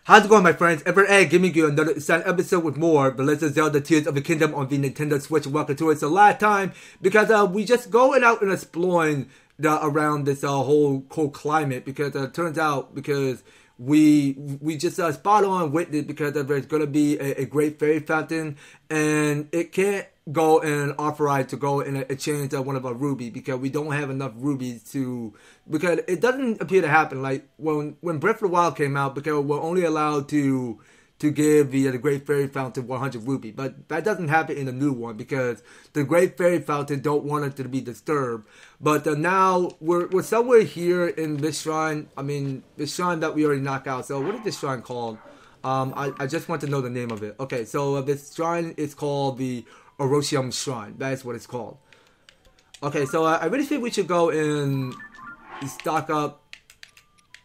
How's it going, my friends? Everett giving you another exciting episode with more The Legend of Zelda Tears of the Kingdom on the Nintendo Switch. Welcome to it. So last time, because we just going out and exploring around this whole cold climate, because it turns out, because we just spot on with it, because there's going to be a great fairy fountain, and it can't go and authorize to go and exchange one of our rubies, because we don't have enough rubies to, because it doesn't appear to happen like when Breath of the Wild came out, because we're only allowed to give the Great Fairy Fountain 100 rupees, but that doesn't happen in the new one, because the Great Fairy Fountain don't want it to be disturbed. But now we're somewhere here in this shrine. I mean, this shrine that we already knocked out. So what is this shrine called? I just want to know the name of it. Okay, so this shrine is called the Orosium Shrine. That is what it's called. Okay, so I really think we should go and stock up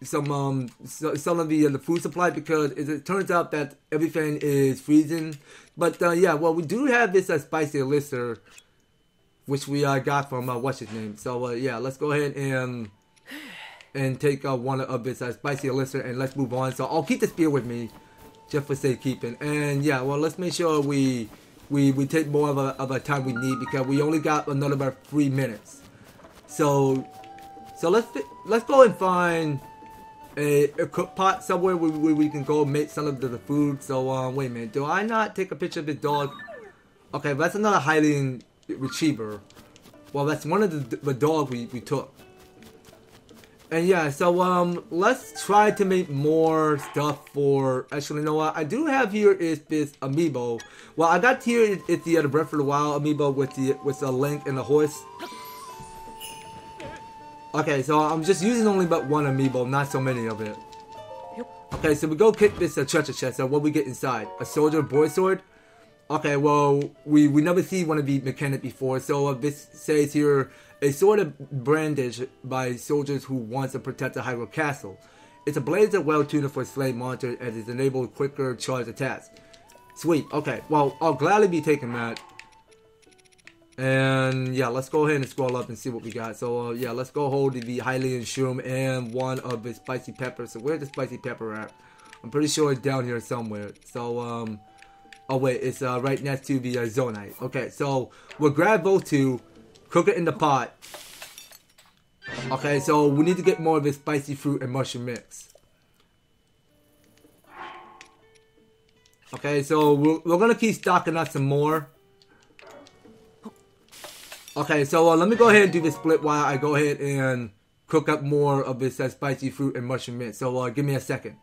some of the food supply, because it turns out that everything is freezing. But yeah, well, we do have this spicy elixir, which we got from what's his name. So yeah, let's go ahead and take one of this spicy elixir, and let's move on. So I'll keep the spear with me just for safekeeping. And yeah, well, let's make sure we take more of a time we need, because we only got another about 3 minutes. So let's go and find a cook pot somewhere where we can go make some of the food. So wait a minute, do I not take a picture of this dog? Okay, that's another Hylian retriever. Well, that's one of the dog we took. And yeah, so let's try to make more stuff for. Actually, you know what I do have here is this amiibo. Well, I got here is the Breath of the Wild amiibo with the Link and the horse. Okay, so I'm just using only but one amiibo, not so many of it. Okay, so we go kick this treasure chest. So what we get inside? A soldier boy sword. Okay, well, we never see one of the mechanics before. So this says here, a sword of brandished by soldiers who wants to protect the Hyrule Castle. It's a blaze of well-tuned for slave monsters, and it's enabled quicker charge attacks. Sweet. Okay. Well, I'll gladly be taking that. And yeah, let's go ahead and scroll up and see what we got. So yeah, let's go hold the Hylian shroom and one of the spicy pepper. So where's the spicy pepper at? I'm pretty sure it's down here somewhere. So oh wait, it's right next to the Zonite. Okay, so we'll grab those two. Cook it in the pot. Okay, so we need to get more of this spicy fruit and mushroom mix. Okay, so we're gonna keep stocking up some more. Okay, so let me go ahead and do this split while I go ahead and cook up more of this spicy fruit and mushroom mix. So give me a second.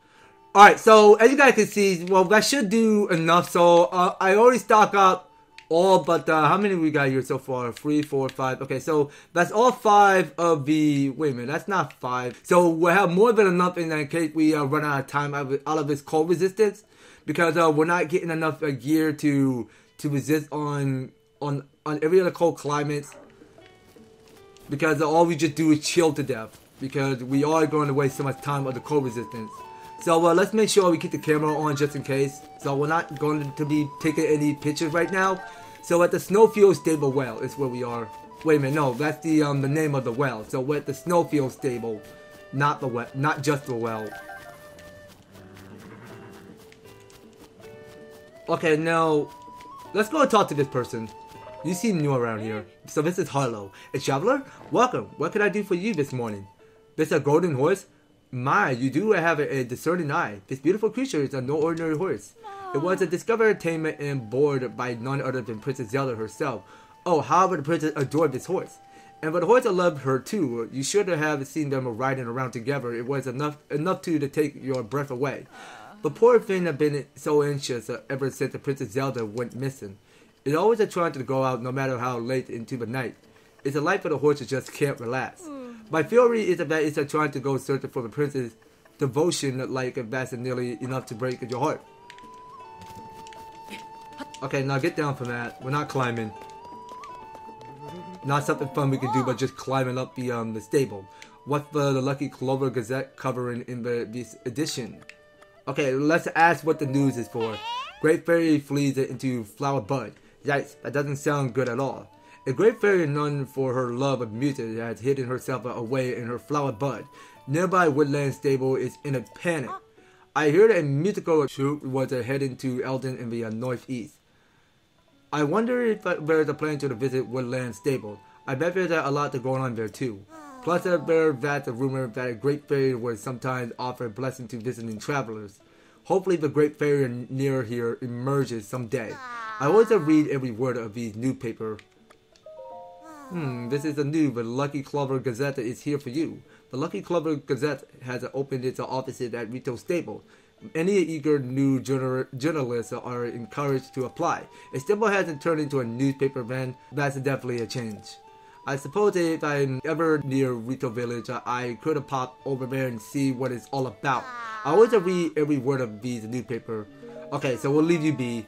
Alright, so as you guys can see, well, that should do enough. So I already stock up all but how many we got here so far? 3, 4, 5. Okay, so that's all 5 of the. Wait a minute, that's not 5. So we'll have more than enough in case we run out of time out of this cold resistance, because we're not getting enough gear to resist on every other cold climate. Because all we just do is chill to death, because we are going to waste so much time on the cold resistance. So let's make sure we keep the camera on just in case. So we're not going to be taking any pictures right now. So at the Snowfield Stable well is where we are. Wait a minute, no, that's the name of the well. So we're at the Snowfield Stable, not the well, not just the well. Okay, now let's go and talk to this person. You seem new around here. So this is Harlow, a traveler. Welcome. What can I do for you this morning? This a golden horse? My, you do have a discerning eye. This beautiful creature is no ordinary horse. It was a discovered, tamed, and bored by none other than Princess Zelda herself. Oh, how the princess adored this horse. And but the horse loved her too. You should have seen them riding around together. It was enough to take your breath away. The poor thing had been so anxious ever since the Princess Zelda went missing. It always trying to go out no matter how late into the night. It's a life for the horse that just can't relax. My theory is that it's trying to go searching for the princess' devotion, like if that's nearly enough to break your heart. Okay, now get down from that. We're not climbing. Not something fun we can do, but just climbing up the stable. What's the Lucky Clover Gazette covering in this edition? Okay, let's ask what the news is for. Great Fairy flees into Flower Bud. Yikes, that doesn't sound good at all. A great fairy known for her love of music has hidden herself away in her flower bud. Nearby Woodland Stable is in a panic. I heard a musical troupe was heading to Eldon in the northeast. I wonder if there's a plan to visit Woodland Stable. I bet there's a lot going on there too. Plus, that's a rumor that a great fairy would sometimes offer a blessing to visiting travelers. Hopefully the great fairy near here emerges someday. I always read every word of these newspaper. This is the Lucky Clover Gazette is here for you. The Lucky Clover Gazette has opened its offices at Rito Stable. Any eager new journalists are encouraged to apply. It still hasn't turned into a newspaper then. That's definitely a change. I suppose if I'm ever near Rito Village, I could pop over there and see what it's all about. I always read every word of these newspaper. Okay, so we'll leave you be.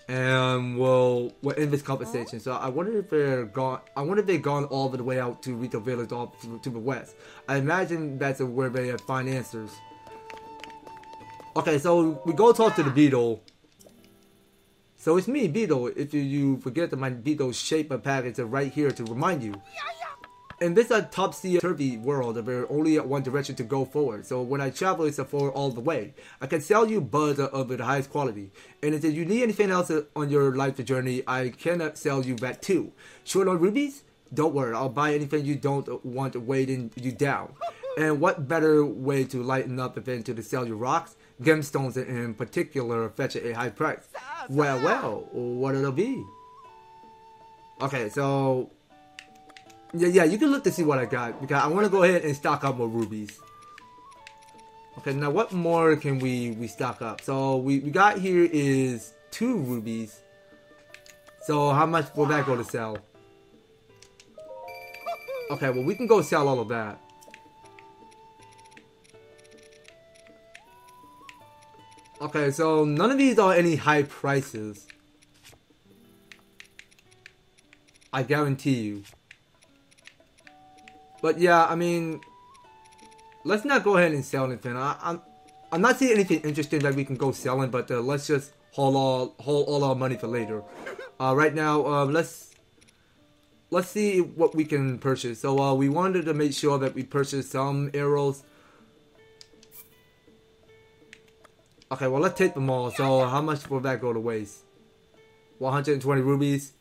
And we'll end this conversation. So I wonder if they're gone. I wonder if they've gone all the way out to Rito Village, off to the west. I imagine that's where they find answers. Okay, so we go talk to the beetle. So it's me, Beetle. If you forget that my Beetle shape a package right here to remind you. In this topsy-turvy world, there's only one direction to go forward. So when I travel, it's forward all the way. I can sell you buds of the highest quality. And if you need anything else on your life journey, I can sell you that too. Short on rubies? Don't worry, I'll buy anything you don't want weighing you down. And what better way to lighten up than to sell your rocks? Gemstones in particular fetch a high price. Well, what it'll be? Okay, so yeah, you can look to see what I got because I want to go ahead and stock up more rubies. Okay, now what more can we stock up? So we got here is 2 rubies. So how much will that go to sell? Okay, well we can go sell all of that. Okay, so none of these are any high prices. I guarantee you. But yeah, I mean, let's not go ahead and sell anything. I'm not seeing anything interesting that we can go selling, but let's just hold all our money for later. Right now, let's see what we can purchase. So we wanted to make sure that we purchase some arrows. Okay, well let's take them all. So how much will that go to waste? 120 rubies.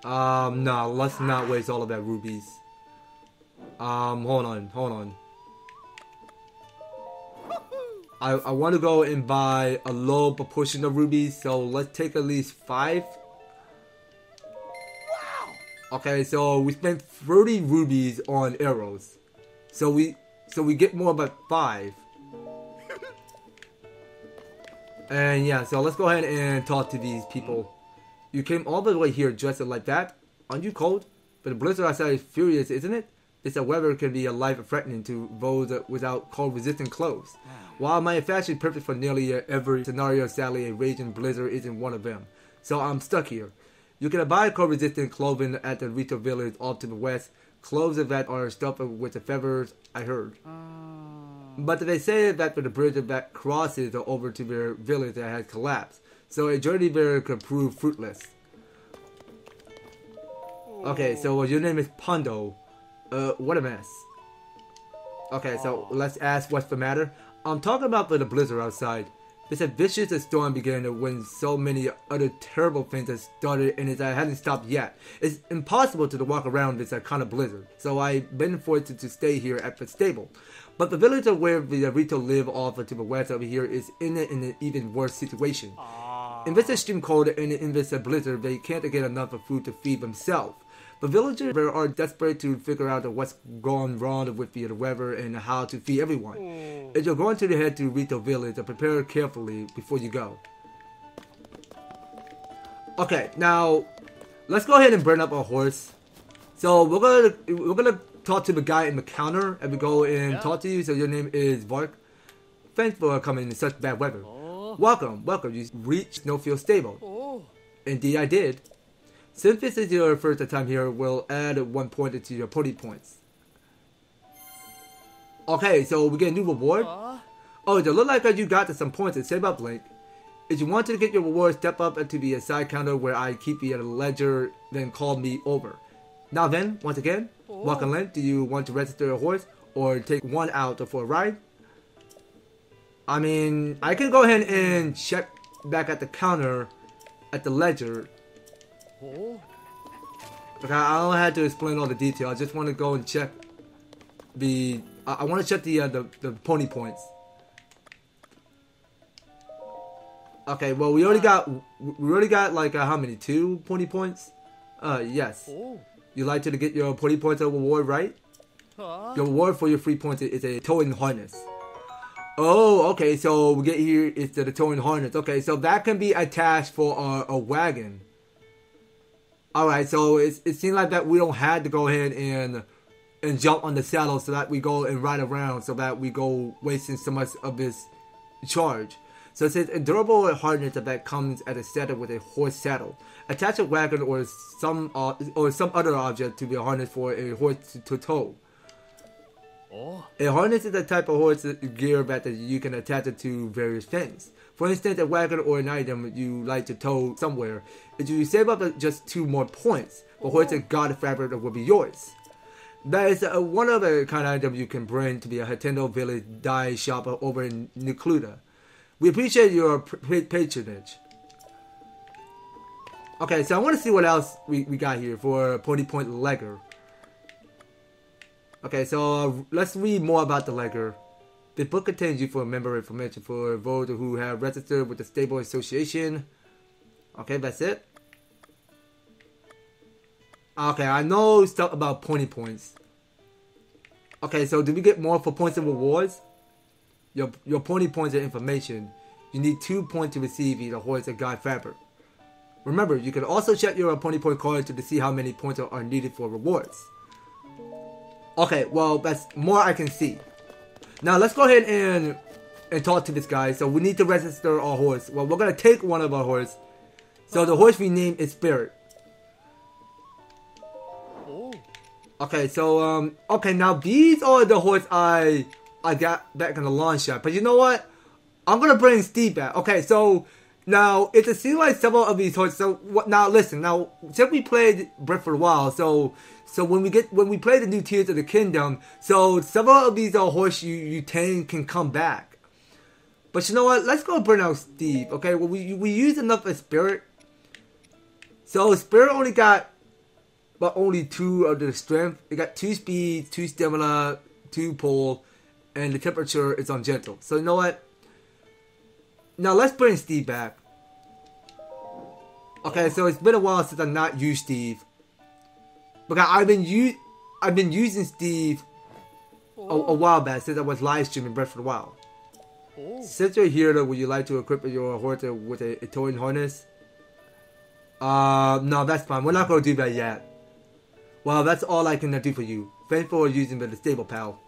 No, let's not waste all of that rubies. Hold on. I want to go and buy a low proportion of rubies, so let's take at least 5. Okay, so we spent 30 rubies on arrows. So we get more about 5. And yeah, so let's go ahead and talk to these people. You came all the way here dressed like that? Aren't you cold? But the blizzard outside is furious, isn't it? This weather can be life-threatening to those without cold-resistant clothes. While my fashion is perfect for nearly every scenario, sadly a raging blizzard isn't one of them. So I'm stuck here. You can buy cold-resistant clothing at the Rito Village off to the west. Clothes that are stuffed with the feathers, I heard. But they say that the bridge that crosses over to their village that has collapsed. So a journey there could prove fruitless. Okay, so your name is Pondo. What a mess. Okay, so let's ask what's the matter. I'm talking about the blizzard outside. This vicious storm began when so many other terrible things have started and it hasn't stopped yet. It's impossible to walk around this kind of blizzard, so I've been forced to stay here at the stable. But the village where the Rito live off to the west over here is in an even worse situation. In this extreme cold and in this blizzard, they can't get enough food to feed themselves. The villagers are desperate to figure out what's gone wrong with the weather and how to feed everyone. If you're going to head to Rito Village, prepare carefully before you go. Okay, now let's go ahead and burn up our horse. So we're gonna talk to the guy in the counter and we go and talk to you. So your name is Vark. Thanks for coming in such bad weather. Welcome. You reached Snowfield Stable. Indeed, I did. Since this is your first time here, we'll add 1 point to your pony points. Okay, so we get a new reward. Oh, it looks like you got some points to save up, Link. If you want to get your reward, step up to the side counter where I keep the ledger, then call me over. Now then, once again, welcome, Link. Do you want to register a horse or take one out for a ride? I mean, I can go ahead and check back at the counter at the ledger. Okay, I don't have to explain all the detail. I just want to go and check the. I want to check the pony points. Okay, well we already got like how many? 2 pony points? Yes. You like to get your pony points a reward, right? Your reward for your free points is a towing harness. Oh, okay. So we get here is the towing harness. Okay, so that can be attached for a wagon. All right, so it seems like that we don't have to go ahead and jump on the saddle so that we go and ride around so that we go wasting so much of this charge. So it says a durable harness that comes at a saddle with a horse saddle. Attach a wagon or some other object to be a harness for a horse to tow. A harness is a type of horse gear that you can attach it to various things. For instance, a wagon or an item you like to tow somewhere. If you save up just 2 more points, the horse and guard fabric will be yours. That is one other kind of item you can bring to be a Nintendo Village dye shop over in Nucluda. We appreciate your patronage. Okay, so I want to see what else we got here for Pony Point Legger. Okay, so let's read more about the Legger. The book contains useful member information for those who have registered with the Stable Association. Okay, that's it. Okay, I know stuff about pony points. Okay, so do we get more for points and rewards? Your pony points are information. You need 2 points to receive either horse or guide fabric. Remember, you can also check your pony point card to see how many points are needed for rewards. Okay, well, that's more I can see. Now, let's go ahead and talk to this guy. So, we need to register our horse. Well, we're going to take one of our horse. So, the horse we named is Spirit. Okay, so, okay, now these are the horse I got back in the lawn shop. But you know what? I'm going to bring Steve back. Okay, so, now, it seems like several of these horses. So, now, listen. Now, since we played Breath of the Wild, so when we play the new Tears of the Kingdom, so several of these horses you tame can come back. But you know what? Let's go bring out Steve. Okay, well we used enough of Spirit. So Spirit only got only 2 of the strength. It got 2 speed, 2 stamina, 2 pull, and the temperature is on gentle. So you know what? Now let's bring Steve back. Okay, so it's been a while since I've not used Steve. Because I've been using Steve a while back since I was live streaming Breath of the Wild. Since you're here, though, would you like to equip your horse with a towing harness? No, that's fine. We're not going to do that yet. Well, that's all I can do for you. Thanks for using the stable, pal.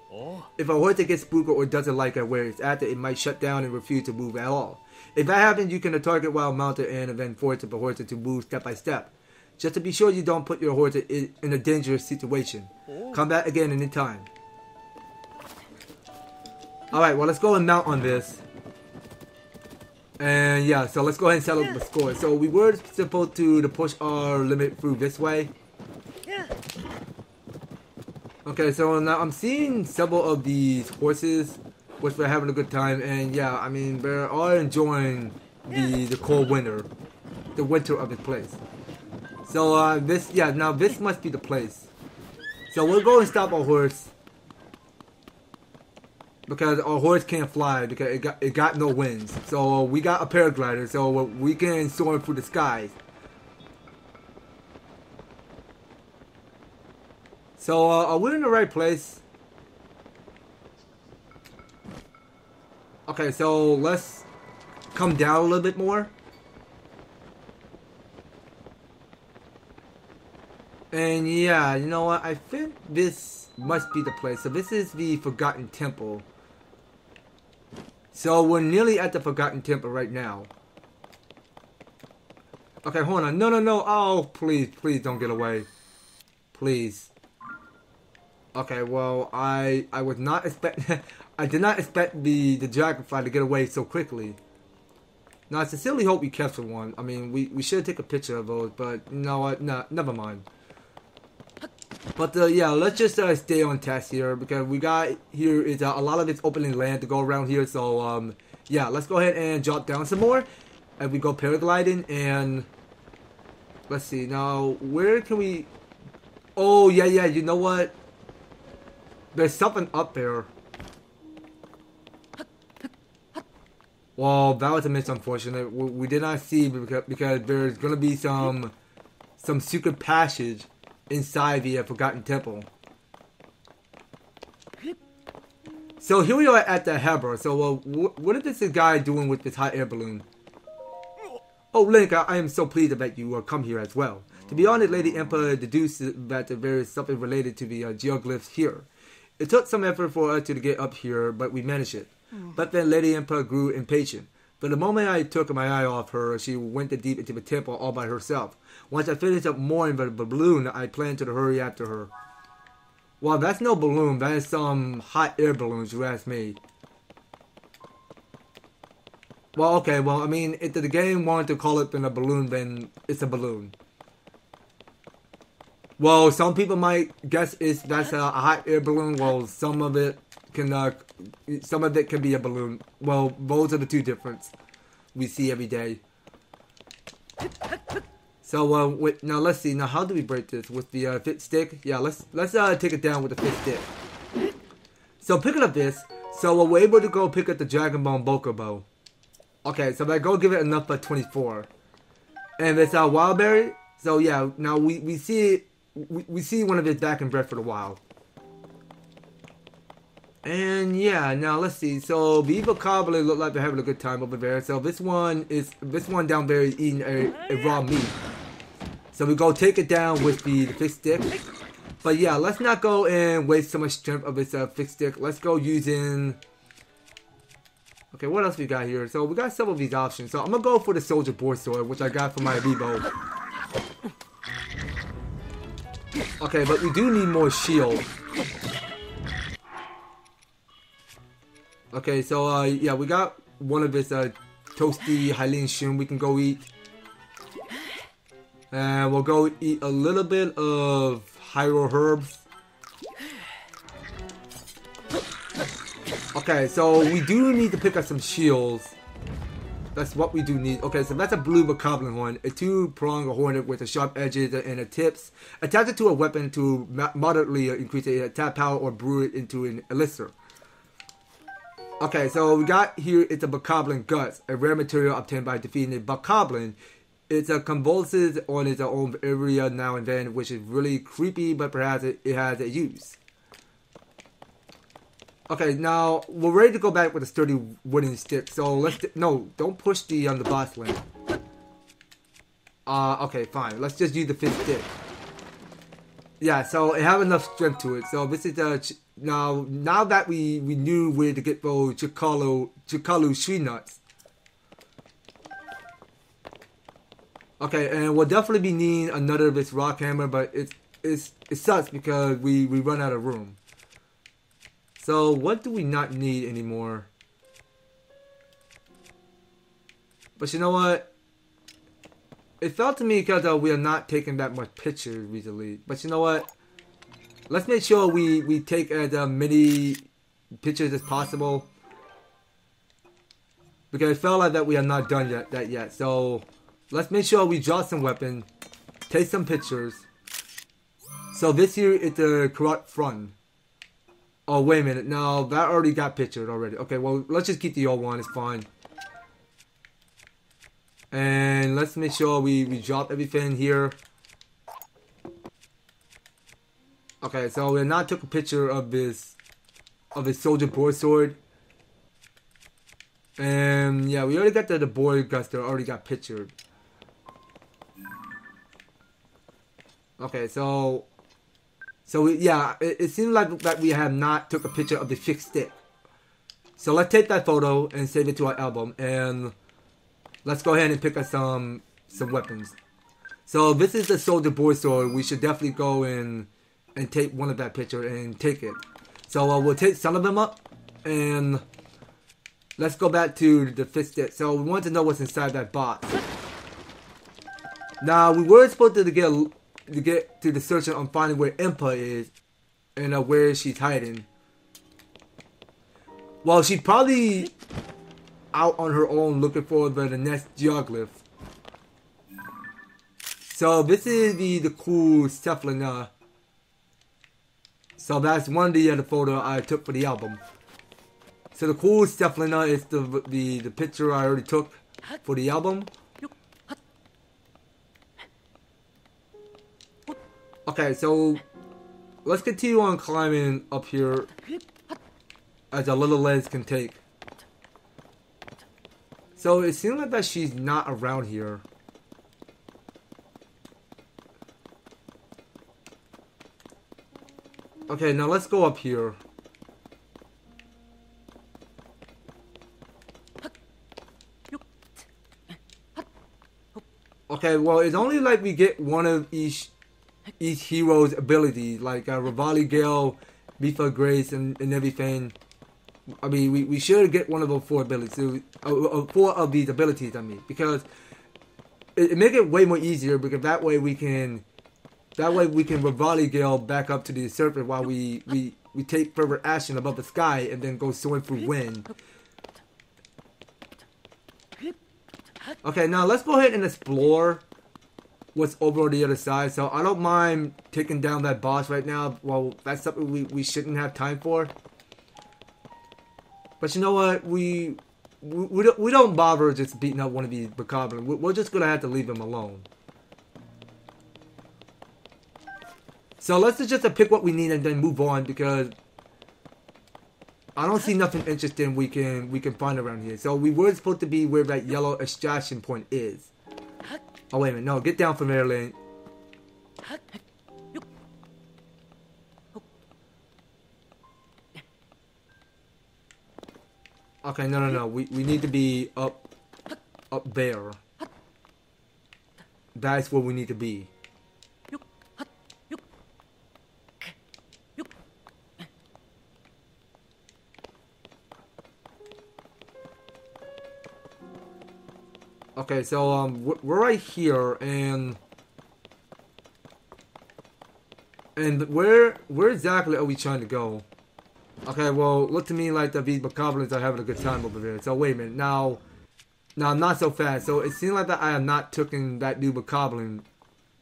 If a horse gets spooked or doesn't like where it's at, it might shut down and refuse to move at all. If that happens, you can target while mounted and then force the horse to move step by step. Just to be sure you don't put your horse in a dangerous situation. Come back again anytime. Alright, well let's go and mount on this. And yeah, so let's go ahead and settle the score. So we were supposed to push our limit through this way. Okay, so now I'm seeing several of these horses, which we're having a good time. And yeah, I mean, we're all enjoying the cold winter. The winter of this place. So now this must be the place. So we'll go and stop our horse. Because our horse can't fly because it got no wings. So we got a paraglider so we can soar through the skies. So are we in the right place? Okay, so let's come down a little bit more. And yeah, you know what? I think this must be the place. So this is the Forgotten Temple. So we're nearly at the Forgotten Temple right now. Okay, hold on. No. Oh, please don't get away. Please. Okay, well, I was not expect I did not expect the dragonfly to get away so quickly. Now I sincerely hope we capture one. I mean, we should take a picture of those, but you know what? No, never mind. But yeah, let's just stay on task here because we got here is a lot of it's opening land to go around here. So yeah, let's go ahead and drop down some more, and we go paragliding. And let's see now, where can we? Oh yeah, you know what? There's something up there. Well, that was a miss, unfortunate. We did not see because there's gonna be some secret passage inside the Forgotten Temple. So here we are at the Heber. So what is this guy doing with this hot air balloon? Oh, Link, I am so pleased that you come here as well. To be honest, Lady Impa deduced that there is something related to the geoglyphs here. It took some effort for us to get up here, but we managed it. But then Lady Impa grew impatient. But the moment I took my eye off her, she went deep into the temple all by herself. Once I finished up mooring the balloon, I planned to hurry after her. Well, that's no balloon. That is some hot air balloons, you ask me. Well, okay. Well, I mean, if the game wanted to call it a balloon, then it's a balloon. Well, some people might guess that's a hot air balloon. Well, some of it can be a balloon. Well, those are the two differences we see every day. So now let's see. Now how do we break this with the fit stick? Yeah, let's take it down with the fit stick. So picking up this, so we're able to go pick up the Dragon Bone Bokobo. Okay, so I go give it enough for 24, and it's our wild berry. So yeah, now we see one of it back in Breath of the Wild. And yeah, now let's see. So the evil Cobbler look like they're having a good time over there. So this one down there is eating a raw meat. So we go take it down with the fixed stick. But yeah, let's not go and waste so much strength of this fixed stick. Let's go using. Okay, what else we got here? So we got several of these options. So I'm gonna go for the Soldier Boar Sword, which I got from my Amiibo. Okay, but we do need more shield. Okay, so yeah, we got one of this toasty Hylian shroom we can go eat. And we'll go eat a little bit of Hyro herbs. Okay, so we do need to pick up some shields. That's what we do need. Okay, so that's a blue bokoblin horn. A two-pronged hornet with the sharp edges and the tips. Attach it to a weapon to moderately increase the attack power or brew it into an elixir. Okay, so we got here, it's a bokoblin guts, a rare material obtained by defeating a bokoblin. It's a convulses on its own area now and then, which is really creepy, but perhaps it has a use. Okay, now we're ready to go back with a sturdy wooden stick. So let's don't push the boss land. Okay, fine. Let's just use the fifth stick. Yeah, so it have enough strength to it. So this is the now that we knew where to get those Chikalu tree nuts. Okay, and we'll definitely be needing another of this rock hammer, but it sucks because we run out of room. So what do we not need anymore? But you know what? It felt to me because we are not taking that much pictures recently. But you know what? Let's make sure we take as many pictures as possible. Because it felt like that we are not done yet. So let's make sure we draw some weapons, take some pictures. So this here is the corrupt front. Oh, wait a minute. No, that already got pictured already. Okay, well, let's just keep the old one. It's fine. And let's make sure we drop everything here. Okay, so we now took a picture of this soldier boar sword. And yeah, we already got the boar guts that already got pictured. Okay, so yeah, it seems like that we have not took a picture of the fixed stick. So let's take that photo and save it to our album, and let's go ahead and pick up some weapons. So this is the soldier boar sword. We should definitely go and take one of that picture and take it. So we'll take some of them up, and let's go back to the fixed stick. So we want to know what's inside that box. Now we were supposed to get to get to the search on finding where Impa is and where she's hiding. Well, she's probably out on her own looking for the next geoglyph. So this is the cool Cephalina. So that's one of the photo I took for the album. So the cool Cephalina is the picture I already took for the album. Okay, so let's continue on climbing up here as our little legs can take. So it seems like that she's not around here. Okay, now let's go up here. Okay, well, it's only like we get one of each hero's abilities, like Rivali Gale, Bifa Grace, and everything. I mean, we should get one of those 4 abilities, 4 of these abilities. I mean, because it make it way more easier, because that way we can Rivali Gale back up to the surface while we take further action above the sky and then go soaring through wind. Okay, now let's go ahead and explore what's over on the other side. So I don't mind taking down that boss right now. Well, that's something we shouldn't have time for. But you know what? We don't bother just beating up one of these bokoblins. We're just gonna have to leave him alone. So let's just pick what we need and then move on, because I don't see nothing interesting we can find around here. So we were supposed to be where that yellow extraction point is. Oh wait a minute, no, get down from there, Link. Okay, no. We need to be up there. That's where we need to be. Okay, so we're right here, and where exactly are we trying to go? Okay, well, look to me like these bokoblins are having a good time over there. So wait a minute, now not so fast. So it seems like that I have not taken that new bokoblin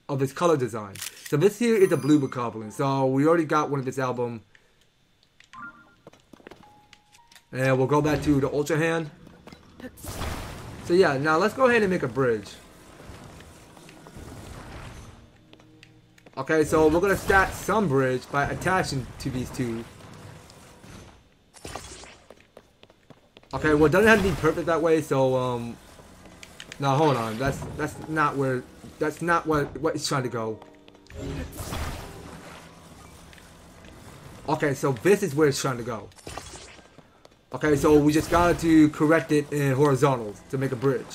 of its color design. So this here is a blue bokoblin. So we already got one of this album, and we'll go back to the Ultra Hand. So yeah, now let's go ahead and make a bridge. Okay, so we're gonna start some bridge by attaching to these 2. Okay, well, it doesn't have to be perfect that way. So now hold on, that's not what it's trying to go. Okay, so this is where it's trying to go. Okay, so we just got to correct it in horizontals to make a bridge.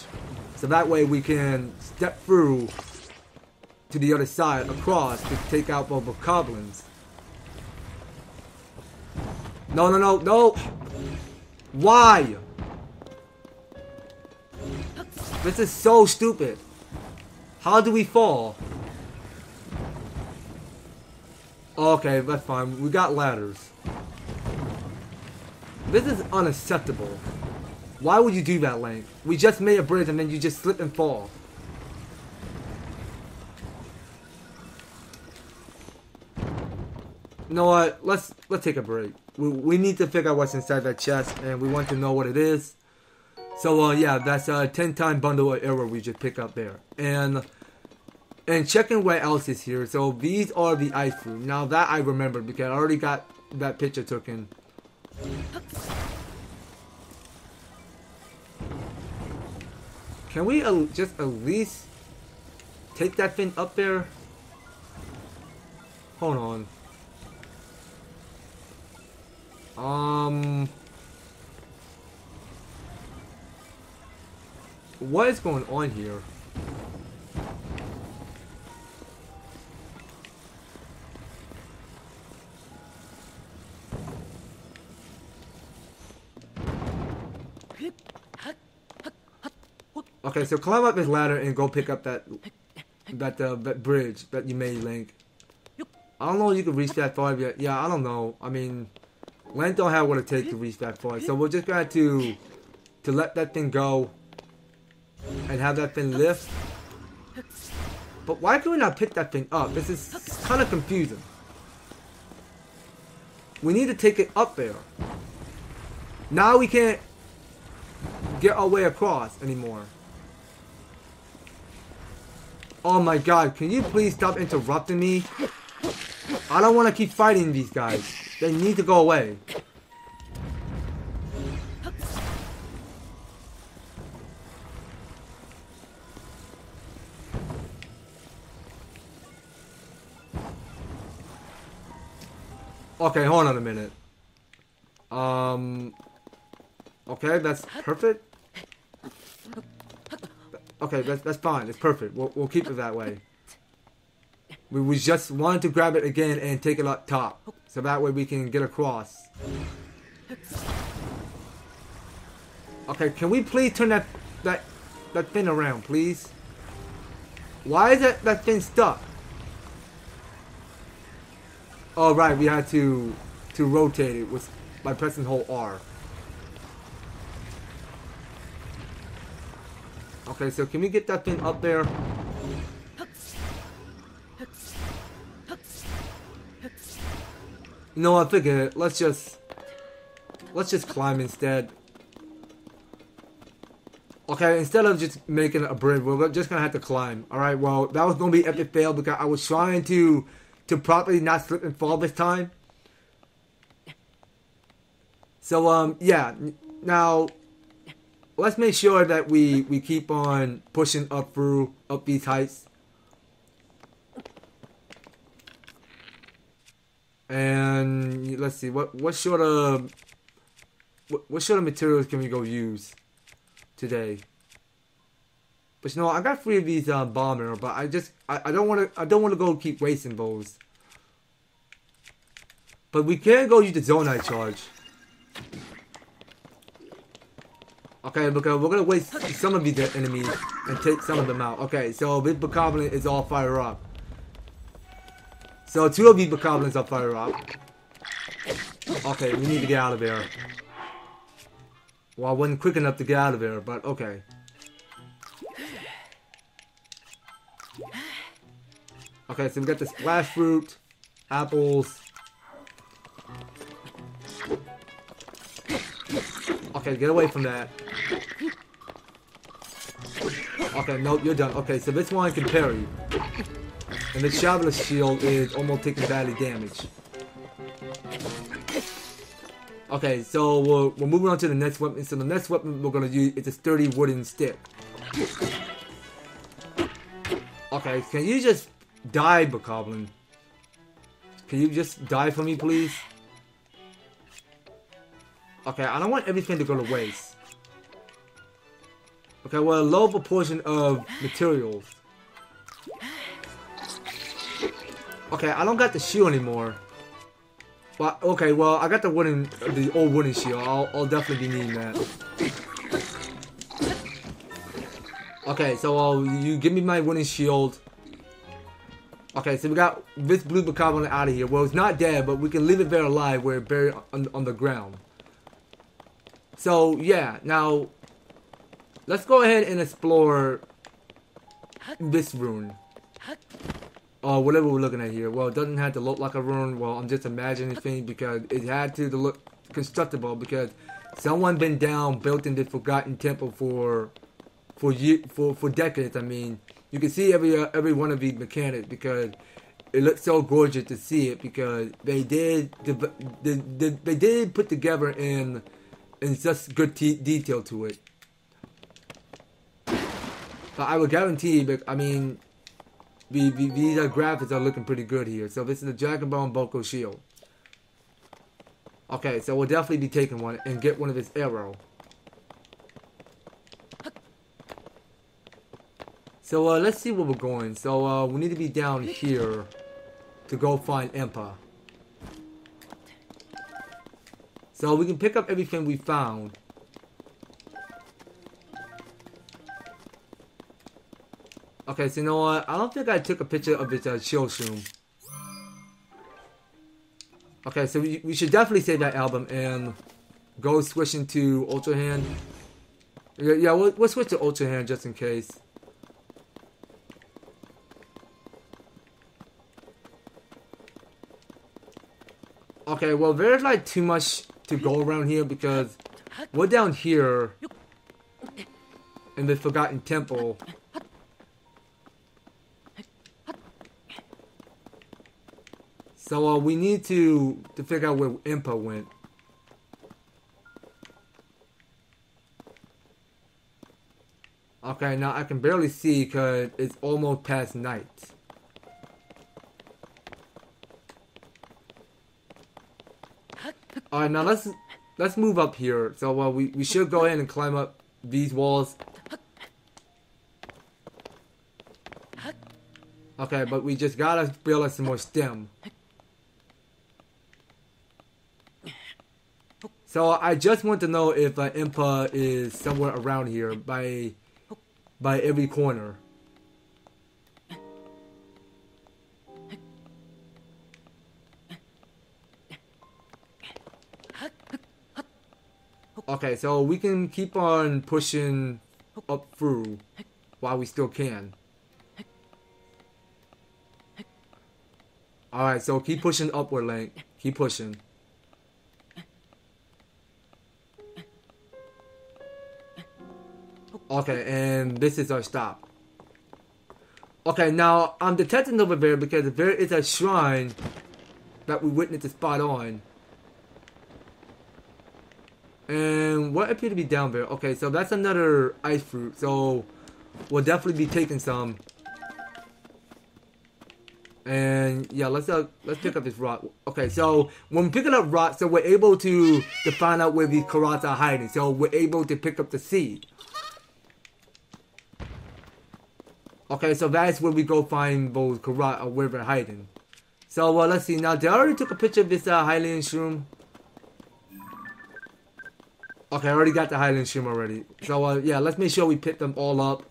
So that way we can step through to the other side across to take out both bokoblins. No. Why? This is so stupid. How do we fall? Okay, that's fine. We got ladders. This is unacceptable. Why would you do that, Link? We just made a bridge and then you just slip and fall. You know what? Let's take a break. We need to figure out what's inside that chest, and we want to know what it is. So yeah, that's a 10-time bundle of arrow we just pick up there. And checking what else is here. So these are the ice fruit. Now that I remember because I already got that picture taken. Can we just at least take that thing up there? Hold on. What is going on here? Okay, so climb up this ladder and go pick up that that bridge that you made, Link. I don't know if you can reach that far yet. Yeah, I don't know. I mean, Link don't have what it takes to reach that far. So we're just going to let that thing go and have that thing lift. But why can we not pick that thing up? This is kind of confusing. We need to take it up there. Now we can't get our way across anymore. Oh my god, can you please stop interrupting me? I don't want to keep fighting these guys. They need to go away. Okay, hold on a minute. Okay, that's perfect. Okay, that's fine. It's perfect. We'll keep it that way. We just wanted to grab it again and take it up top, so that way we can get across. Okay, can we please turn that thing around, please? Why is that thing stuck? Oh right, we had to rotate it by pressing hold R. Okay, so can we get that thing up there? No, I figured let's just climb instead. Okay, instead of just making a bridge, we're just gonna have to climb. Alright, well, that was gonna be an epic fail because I was trying to properly not slip and fall this time. So, yeah. Now, let's make sure that we keep on pushing up these heights. And let's see, what sort of materials can we go use today? But you know, I got 3 of these bomber, but I don't want to go keep wasting those. But we can go use the zonite charge. Okay, because we're gonna waste some of these enemies and take some of them out. Okay, so this bokoblin is all fired up. So 2 of these bokoblins are fired up. Okay, we need to get out of there. Well, I wasn't quick enough to get out of there, but okay. Okay, so we got the splash fruit, apples. Okay, get away from that. Okay, nope, you're done. Okay, so this one can parry. And the Traveler's Shield is almost taking badly damage. Okay, so we're moving on to the next weapon. So the next weapon we're going to use is a sturdy wooden stick. Okay, can you just die, bokoblin? Can you just die for me, please? Okay, I don't want everything to go to waste. Okay, well, a low proportion of materials. Okay, I don't got the shield anymore. But okay, well, I got the old wooden shield. I'll definitely be needing that. Okay, so you give me my wooden shield. Okay, so we got this blue bokoblin out of here. Well, it's not dead, but we can leave it there alive where it's buried on the ground. So, yeah, now, let's go ahead and explore this rune. Or whatever we're looking at here. Well, it doesn't have to look like a rune. Well, I'm just imagining things because it had to look constructible because someone been down, built in this forgotten temple for decades. I mean, you can see every one of these mechanics because it looks so gorgeous to see it because they did put together in such good detail to it. But I would guarantee, but I mean, these graphics are looking pretty good here. So this is the Dragon Bone Boko Shield. Okay, so we'll definitely be taking one and get one of his arrow. So let's see where we're going. So we need to be down here to go find Impa. So we can pick up everything we found. Okay, so you know what? I don't think I took a picture of this chill shroom. Okay, so we should definitely save that album and go switch into Ultra Hand. Yeah, we'll switch to Ultra Hand just in case. Okay, well, there's like too much to go around here because we're down here in the Forgotten Temple. So we need to figure out where Impa went. Okay, now I can barely see because it's almost past night. Alright, now let's move up here. So we should go ahead and climb up these walls. Okay, but we just gotta build us some more stem. So I just want to know if Impa is somewhere around here by every corner. Okay, so we can keep on pushing up through while we still can. Alright, so keep pushing upward, Link. Keep pushing. Okay, and this is our stop. Okay, now I'm detecting over there because there is a shrine that we witnessed a spot on. And what appear to be down there? Okay, so that's another ice fruit. So we'll definitely be taking some. And yeah, let's pick up this rock. Okay, so when we pick up rocks, so we're able to find out where these Karats are hiding. So we're able to pick up the seed. Okay, so that's where we go find those Karat or where they're hiding. So let's see. Now, they already took a picture of this Hylian shroom. Okay, I already got the Hylian shroom already. So yeah, let's make sure we pick them all up.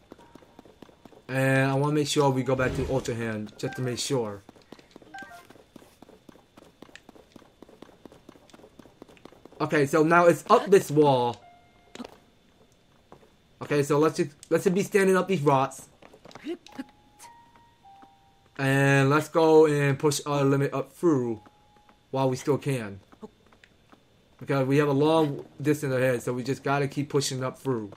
And I want to make sure we go back to Ultra Hand just to make sure. Okay, so now it's up this wall. Okay, so let's just be standing up these rocks. And let's go and push our limit up through while we still can. Because we have a long distance ahead, so we just gotta keep pushing up through.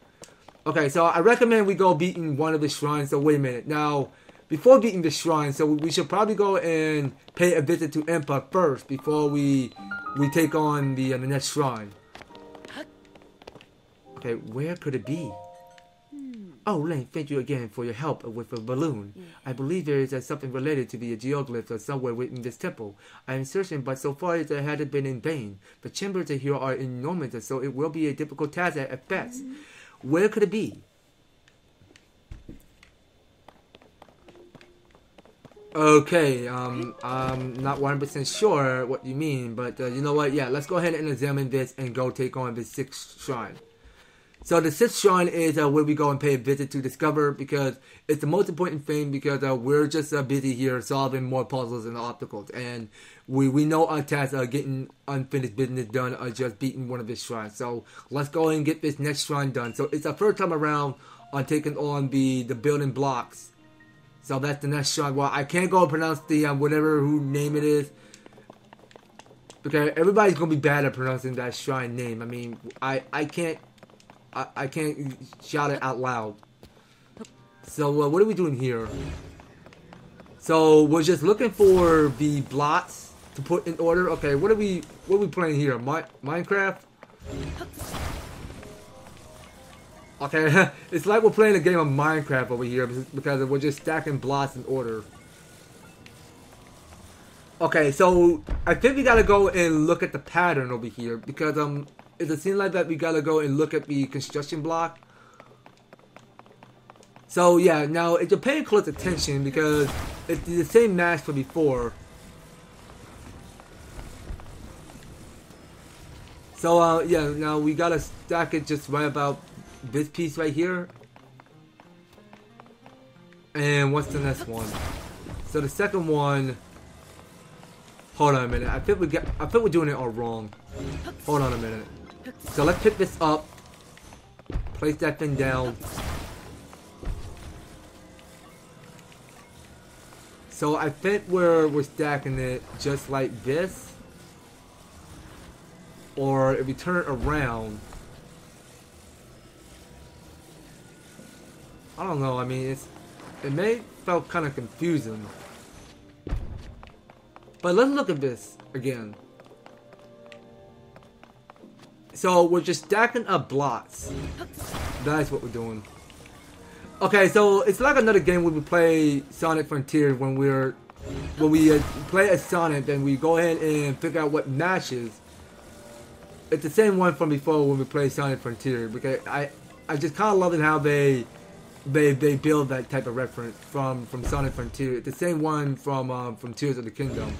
Okay, so I recommend we go beating one of the shrines. So wait a minute. Now, before beating the shrine, so we should probably go and pay a visit to Impa first before we take on the next shrine. Okay, where could it be? Oh, Link, thank you again for your help with the balloon. Yeah. I believe there is something related to the geoglyphs or somewhere within this temple. I am searching, but so far it hasn't been in vain. The chambers here are enormous, so it will be a difficult task at best. Where could it be? Okay, I'm not 100% sure what you mean, but you know what? Yeah, let's go ahead and examine this and go take on the 6th shrine. So the 6th shrine is where we go and pay a visit to discover, because it's the most important thing, because we're just busy here solving more puzzles and obstacles, and we know our tasks are getting unfinished business done or just beating one of the shrines. So let's go and get this next shrine done. So it's our first time around on taking on the building blocks. So that's the next shrine. Well, I can't go and pronounce the whatever who name it is, because everybody's gonna be bad at pronouncing that shrine name. I mean, I can't shout it out loud. So what are we doing here? So we're just looking for the blocks to put in order. Okay, what are we playing here? Minecraft? Okay, it's like we're playing a game of Minecraft over here because we're just stacking blocks in order. Okay, so I think we gotta go and look at the pattern over here, because it seems like that we gotta go and look at the construction block. So yeah, now if you're paying close attention, because it's the same match for before. So yeah, now we gotta stack it just right about this piece right here. And what's the next one? So the second one. Hold on a minute. I think we're doing it all wrong. Hold on a minute. So let's pick this up. Place that thing down. So I think we're stacking it just like this. Or if we turn it around. I don't know. I mean, it may felt kind of confusing. But let's look at this again. So we're just stacking up blocks. That's what we're doing. Okay, so it's like another game where we play Sonic Frontier when we play as Sonic and we go ahead and figure out what matches. It's the same one from before when we play Sonic Frontier, because I just kind of love it how they build that type of reference from Sonic Frontier. It's the same one from Tears of the Kingdom.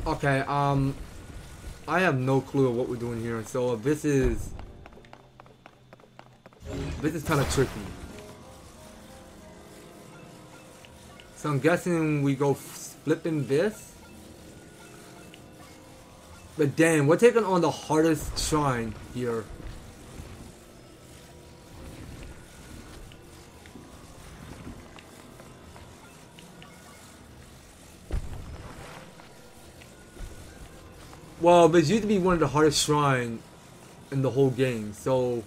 Okay, I have no clue of what we're doing here. So this is kind of tricky. So I'm guessing we go flipping this. But damn, we're taking on the hardest shrine here. Well, this used to be one of the hardest shrines in the whole game, so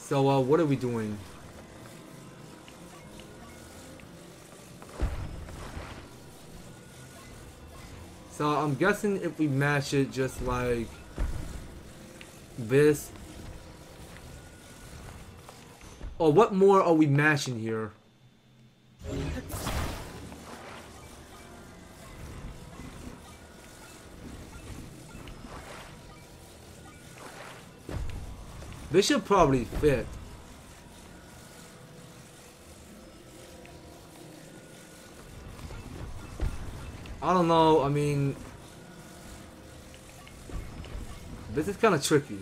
what are we doing? So I'm guessing if we mash it just like this. Oh, what more are we mashing here? This should probably fit. I don't know, I mean, this is kind of tricky.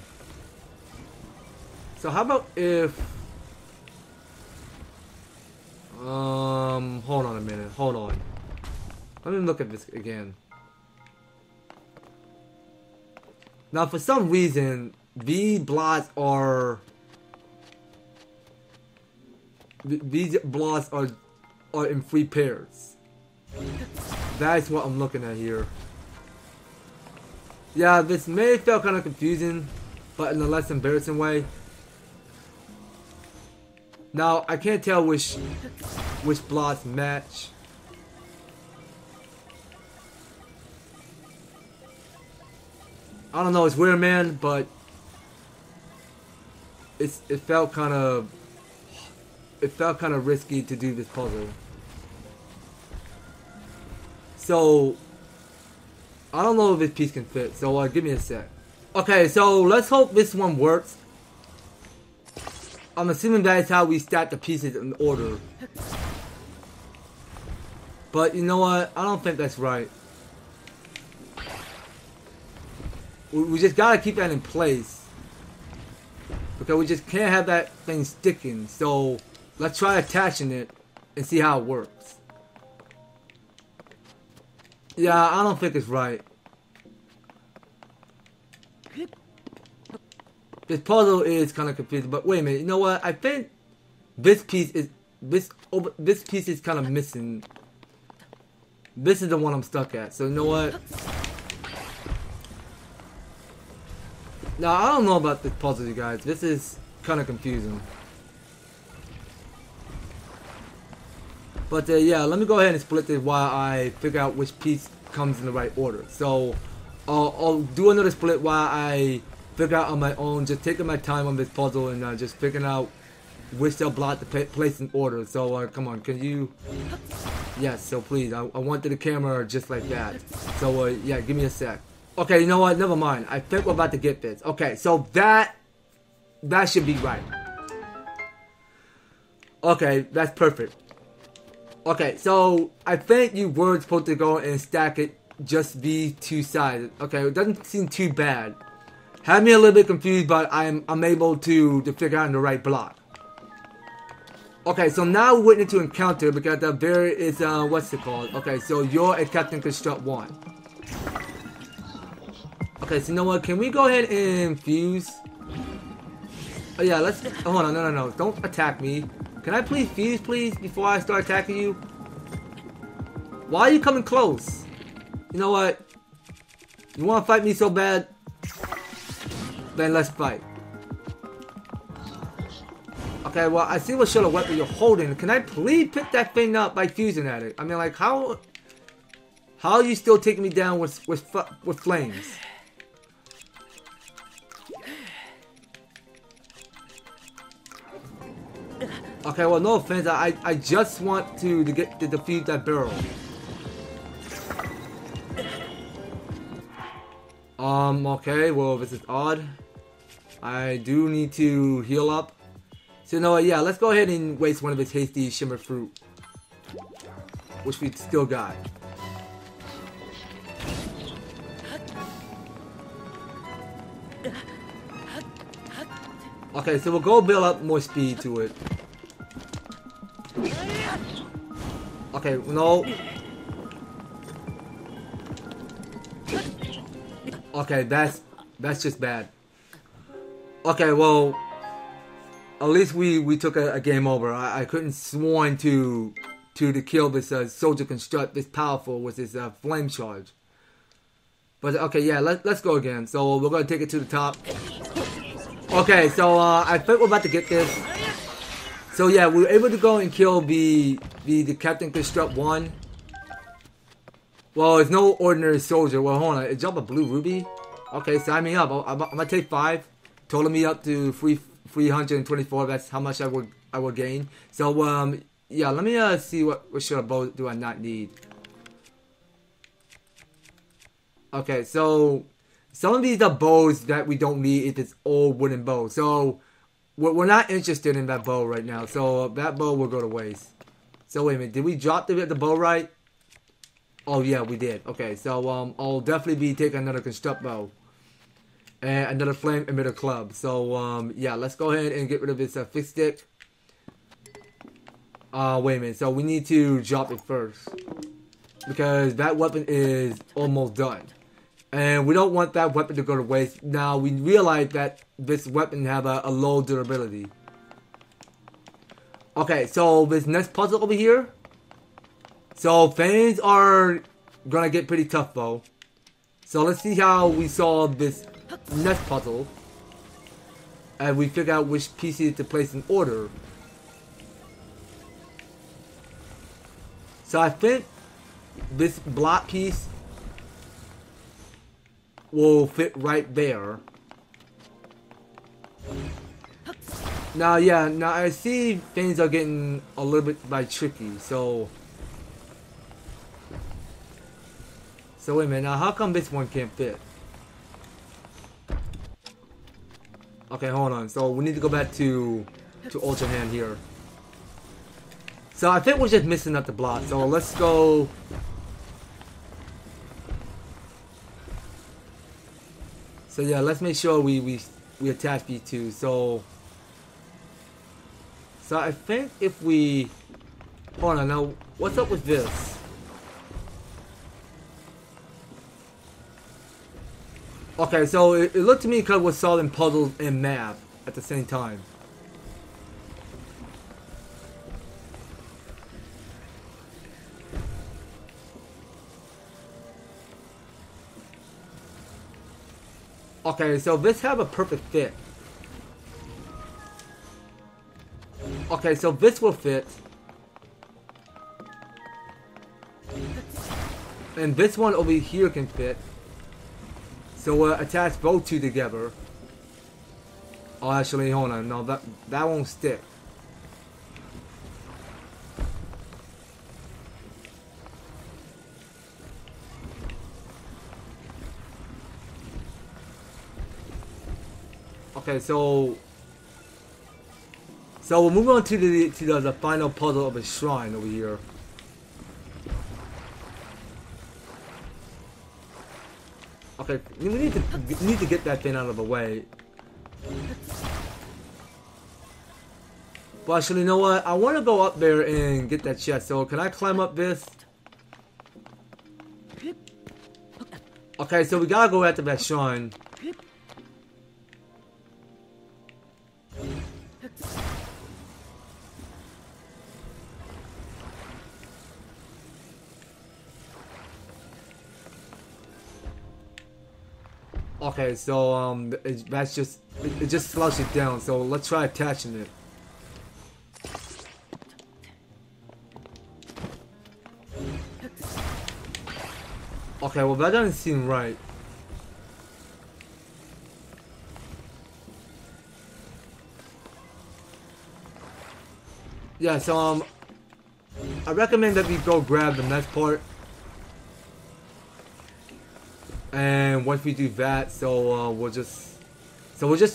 So how about if, hold on a minute, hold on. Let me look at this again. Now for some reason, these blocks are in 3 pairs. That's what I'm looking at here. Yeah, this may feel kind of confusing, but in a less embarrassing way. Now I can't tell which blocks match. I don't know, it's weird, man, but it felt kind of risky to do this puzzle. So I don't know if this piece can fit. So give me a sec. Okay, so let's hope this one works. I'm assuming that is how we stack the pieces in order. But you know what? I don't think that's right. We just gotta keep that in place. Because we just can't have that thing sticking. So let's try attaching it and see how it works. Yeah, I don't think it's right. This puzzle is kind of confusing, but wait a minute. You know what? I think this piece is kind of missing. This is the one I'm stuck at. So you know what? Now I don't know about this puzzle, you guys. This is kind of confusing. But yeah, let me go ahead and split this while I figure out which piece comes in the right order. So I'll do another split while I figure out on my own, just taking my time on this puzzle and just figuring out which cell block to place in order. So come on, can you? Yes, so please, I wanted the camera just like that. So yeah, give me a sec. Okay, you know what? Never mind. I think we're about to get this. Okay, so that That should be right. Okay, that's perfect. Okay, so I think you were supposed to go and stack it just these two sides. Okay, it doesn't seem too bad. Had me a little bit confused, but I'm able to figure out the right block. Okay, so now we're waiting to encounter because there is what's it called? Okay, so you're a Captain Construct 1. Okay, so you know what? Can we go ahead and fuse? Oh yeah, let's hold on, no. Don't attack me. Can I please fuse before I start attacking you? Why are you coming close? You know what? You wanna fight me so bad? Then let's fight. Okay, well, I see what sort of weapon you're holding. Can I please pick that thing up by fusing at it? I mean, like, how are you still taking me down with flames? Okay, well, no offense. I just want to get to defeat that barrel. Okay, well, this is odd. I do need to heal up. So, you know what, yeah, let's go ahead and waste one of his hasty shimmer fruit. Which we still got. Okay, so we'll go build up more speed to it. Okay, no. Okay, that's just bad. Okay, well, at least we took a game over. I couldn't sworn to kill this soldier construct this powerful with his flame charge. But okay, yeah, let's go again. So we're gonna take it to the top. Okay, so I think we're about to get this. So yeah, we were able to go and kill the Captain Construct 1. Well, it's no ordinary soldier. Well, hold on, it dropped a blue ruby. Okay, sign me up. I'm gonna take 5. Total me up to 324. That's how much I would gain. So yeah, let me see what sort of bow do I not need. Okay, so some of these are bows that we don't need if it's old wooden bow. So we're not interested in that bow right now. So that bow will go to waste. So wait a minute, did we drop the bow right? Oh yeah, we did. Okay, so I'll definitely be taking another construct bow and another flame emitter club. So yeah, let's go ahead and get rid of this fixed stick. Wait a minute. So we need to drop it first because that weapon is almost done. And we don't want that weapon to go to waste. Now, we realize that this weapon have a low durability. Okay, so this next puzzle over here. So, fans are gonna get pretty tough, though. So, let's see how we solve this next puzzle. And we figure out which pieces to place in order. So, I think this block piece will fit right there. Now, yeah, now I see things are getting a little bit tricky, so wait a minute, now how come this one can't fit? Okay, hold on, so we need to go back to Ultra Hand here. So I think we're just missing up the block, so let's go. So yeah, let's make sure we attach these two. So I think if we hold on now, what's up with this? Okay, so it looked to me because we're solving puzzles and math at the same time. Okay, so this have a perfect fit. Okay, so this will fit. And this one over here can fit. So we'll attach both two together. Oh, actually, hold on. No, that won't stick. Okay, so So we'll move on to the final puzzle of a shrine over here. Okay, we need to get that thing out of the way. But actually, you know what? I want to go up there and get that chest. So can I climb up this? Okay, so we gotta go after that shrine. Okay, so that's just it just slows it down. So let's try attaching it. Okay, well that doesn't seem right. Yeah, so I recommend that we go grab the next part. And once we do that, so we'll just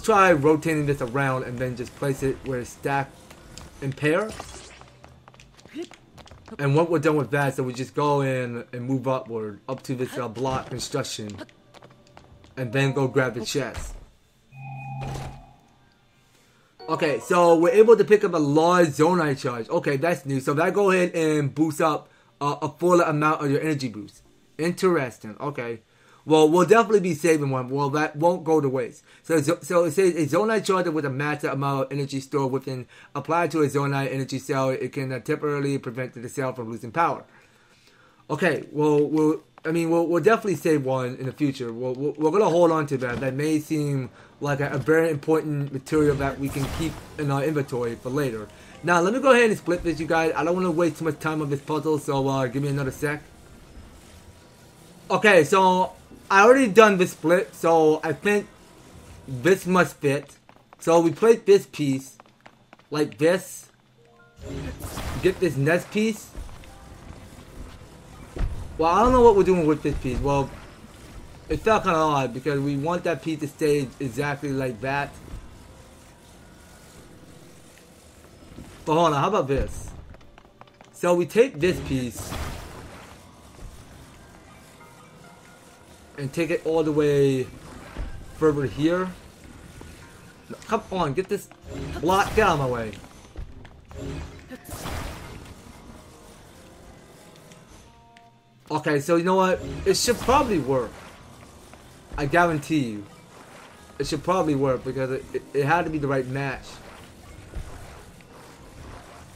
try rotating this around and then just place it where it's stacked in pairs. And once we're done with that, so we just go in and move upward up to this block construction, and then go grab the chest. Okay, so we're able to pick up a large zonite charge. Okay, that's new. So that go ahead and boost up a fuller amount of your energy boost. Interesting. Okay. Well, we'll definitely be saving one. Well, that won't go to waste. So it says a zonite charger with a massive amount of energy stored within applied to a zonite energy cell. It can temporarily prevent the cell from losing power. Okay, well, we'll definitely save one in the future. We're gonna hold on to that. That may seem like a very important material that we can keep in our inventory for later. Now, let me go ahead and split this, you guys. I don't want to waste too much time on this puzzle, so give me another sec. Okay, so I already done this split, so I think this must fit. So we place this piece like this. Get this next piece. Well, I don't know what we're doing with this piece. Well, it felt kind of odd because we want that piece to stay exactly like that. But hold on, how about this? So we take this piece and take it all the way further here. No, come on, get this block, get out of my way. Okay, so you know what? It should probably work. I guarantee you. It should probably work because it had to be the right match.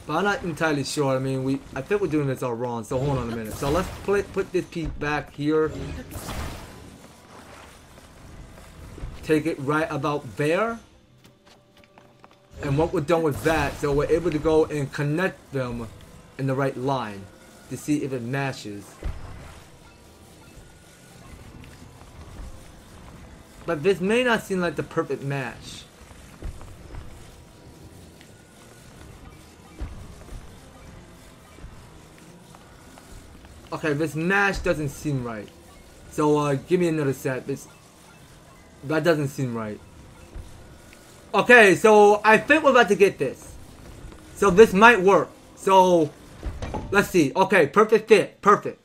But I'm not entirely sure. I mean, I think we're doing this all wrong. So hold on a minute. So let's put this piece back here. Take it right about there. And what we're done with that, so we're able to go and connect them in the right line to see if it matches. But this may not seem like the perfect match. Okay, this match doesn't seem right. So give me another set. That doesn't seem right. Okay, so I think we're about to get this. So this might work. So let's see. Okay, perfect fit. Perfect.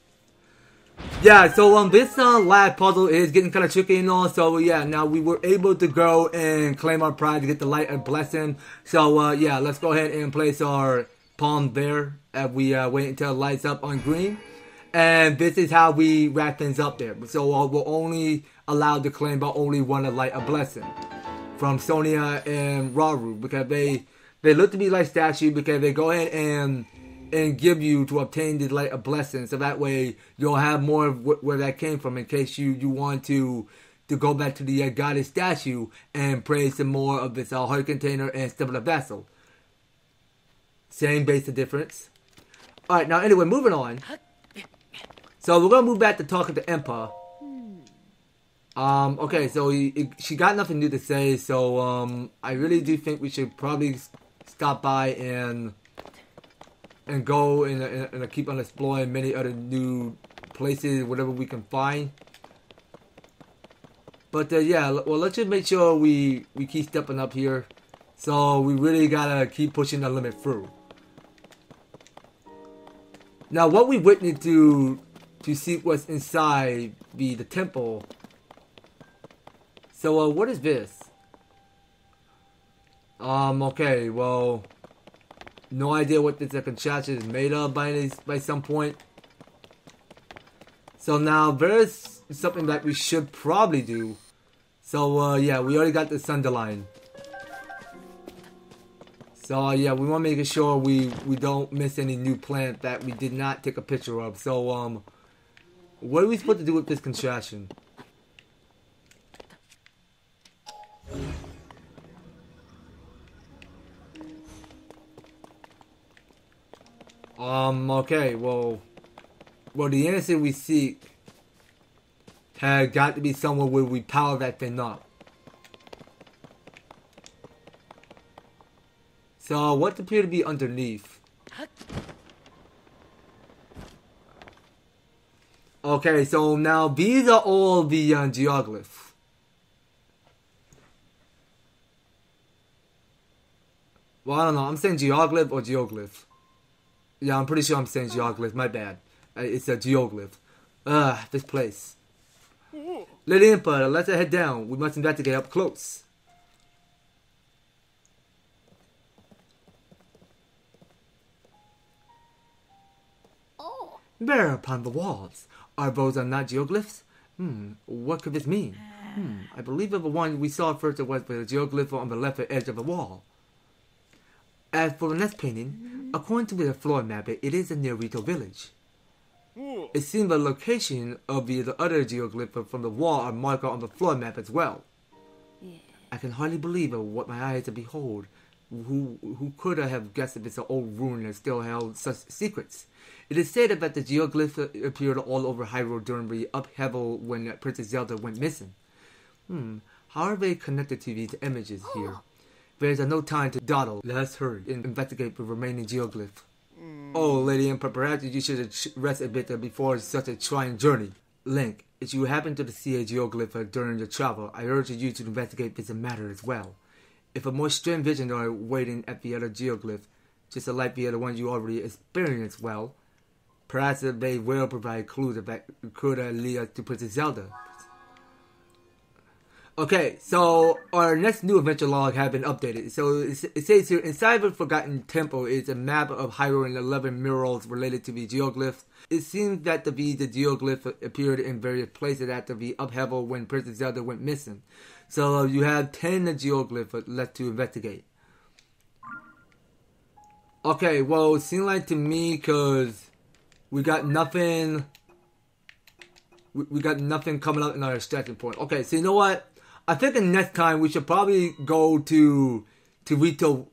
Yeah, so this lab puzzle is getting kind of tricky and all. So yeah, now we were able to go and claim our pride to get the light and blessing. So yeah, let's go ahead and place our palm there as we wait until it lights up on green. And this is how we wrap things up there. So we're only allowed to claim but only one to light a blessing from Sonia and Raru, because they look to be like statue, because they go ahead and give you to obtain the light of blessing, so that way you'll have more of where that came from in case you want to go back to the goddess statue and pray some more of this heart container and step of the vessel. Same basic difference. Alright, now anyway, moving on. So we're gonna move back to talking to Impa. Okay, so she got nothing new to say, so I really do think we should probably stop by and go and keep on exploring many other new places, whatever we can find. But yeah, well, let's just make sure we keep stepping up here. So we really gotta keep pushing the limit through. Now what we witnessed to see what's inside the temple. So what is this? Okay, well, no idea what this contraption is made of by some point. So now there's something that we should probably do. So yeah, we already got the Sunderline. So yeah, we want to make sure we don't miss any new plant that we did not take a picture of. So what are we supposed to do with this contraption? Okay, well, the answer we seek had got to be somewhere where we power that thing up. So, what appear to be underneath? Okay, so now these are all the geoglyphs. Well, I don't know. I'm saying geoglyph or geoglyph. Yeah, I'm pretty sure I'm saying geoglyph. My bad. It's a geoglyph. This place. Lady Impa, let's head down. We must investigate up close. There upon the walls. Are those not geoglyphs? What could this mean? I believe the one we saw first was the geoglyph on the left edge of the wall. As for the next painting, according to the floor map, it is near Rito village. It seems the location of the other geoglyph from the wall are marked on the floor map as well. I can hardly believe what my eyes behold. Who could have guessed that this old ruin that still held such secrets? It is said that the geoglyph appeared all over Hyrule during the upheaval when Princess Zelda went missing. How are they connected to these images here? There is no time to dawdle. Let's hurry and investigate the remaining geoglyph. Oh, Lady Impa, perhaps you should rest a bit before such a trying journey. Link, if you happen to see a geoglyph during your travel, I urge you to investigate this matter as well. If a more stern vision are waiting at the other geoglyph, just like the other ones you already experienced, well, perhaps they will provide clues that could lead us to Princess Zelda. Okay, so our next new adventure log has been updated. So it says here, inside the Forgotten Temple is a map of Hyrule and 11 murals related to the geoglyphs. It seems that the geoglyph appeared in various places after the upheaval when Princess Zelda went missing. So you have 10 geoglyphs left to investigate. Okay, well, it seemed like to me, because we got nothing. We got nothing coming up in our extraction point. Okay, so you know what? I think the next time we should probably go to Rito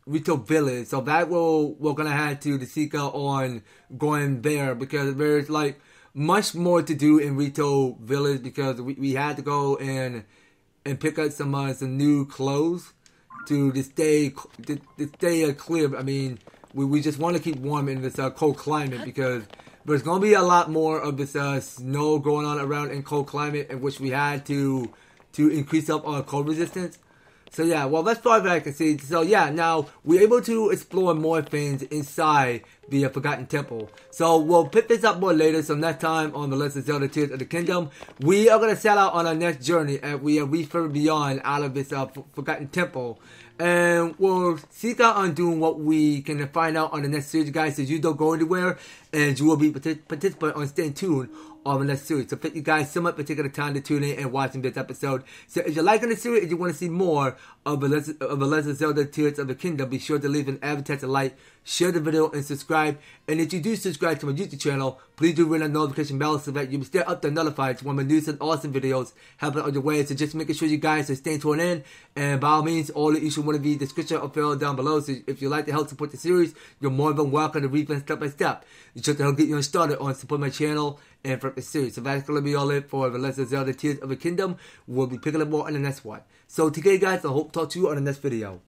Village. So that we're gonna have to seek out on going there, because there's like much more to do in Rito Village, because we had to go and pick up some new clothes to stay clear. I mean, we just want to keep warm in this cold climate, because there's gonna be a lot more of this snow going on around in cold climate, in which we had to increase up our cold resistance. So yeah, well, that's far as I can see. So yeah, now we're able to explore more things inside the Forgotten Temple. So we'll pick this up more later. So next time on the Legend of Zelda Tears of the Kingdom, we are going to set out on our next journey, and we are refer beyond out of this Forgotten Temple. And we'll seek out on doing what we can find out on the next series, guys. So you don't go anywhere, and you will be participant on staying tuned on the next series. So thank you guys so much for taking the time to tune in and watching this episode. So if you're liking the series and you want to see more of the Legend of Zelda Tears of the Kingdom, be sure to leave an advertisement like, share the video, and subscribe. And if you do subscribe to my YouTube channel, please do ring that notification bell so that you'll be still up to notified when my new and awesome videos happen on your way. So just making sure you guys are staying tuned in. And by all means, all the issues want to be description or fill down below. So if you'd like to help support the series, you're more than welcome to read them step by step. It's just to help get you started on support my channel and for the series. So that's going to be all it for the Legend of Zelda Tears of the Kingdom. We'll be picking up more on the next one. So today, guys, I hope to talk to you on the next video.